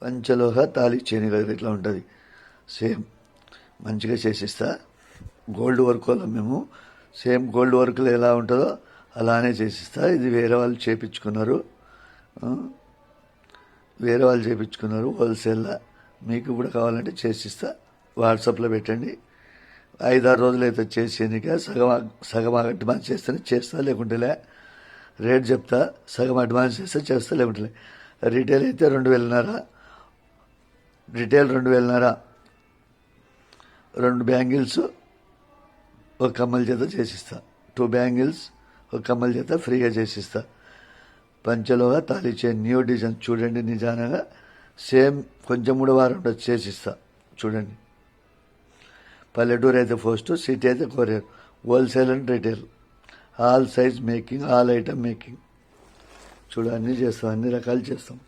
పంచలోహ తాళి చైన్ కదా ఇట్లా ఉంటుంది. సేమ్ మంచిగా చేసిస్తా. గోల్డ్ వర్క్ వల్ల మేము సేమ్ గోల్డ్ వర్క్లో ఎలా ఉంటుందో అలానే చేసిస్తా. ఇది వేరే వాళ్ళు చేపించుకున్నారు, హోల్సేల్లో. మీకు కూడా కావాలంటే చేసిస్తా. వాట్సాప్లో పెట్టండి. 5-6 రోజులు అయితే చేసేనిక సగం అడ్వాన్స్ చేస్తేనే చేస్తా, లేకుంటే రేట్ చెప్తా. సగం అడ్వాన్స్ చేస్తే చేస్తా, లేకుంటే రిటైల్ అయితే 2,500. రిటైల్ 2,500. 2 బ్యాంగిల్స్ ఒక కమ్మల చేత చేసిస్తా. 2 బ్యాంగిల్స్ ఒక కమ్మల చేత ఫ్రీగా చేసిస్తా. పంచలోహ తాళి చైన్ న్యూ డిజైన్ చూడండి. నిజానగా సేమ్ కొంచెం కూడా వారం ఉండొచ్చు, చేసిస్తా. చూడండి. పల్లెటూరు అయితే పోస్ట్, సిటీ అయితే courier. Wholesale and retail, all size making, all item making. అన్నీ చేస్తాం, అన్ని రకాలు చేస్తాం.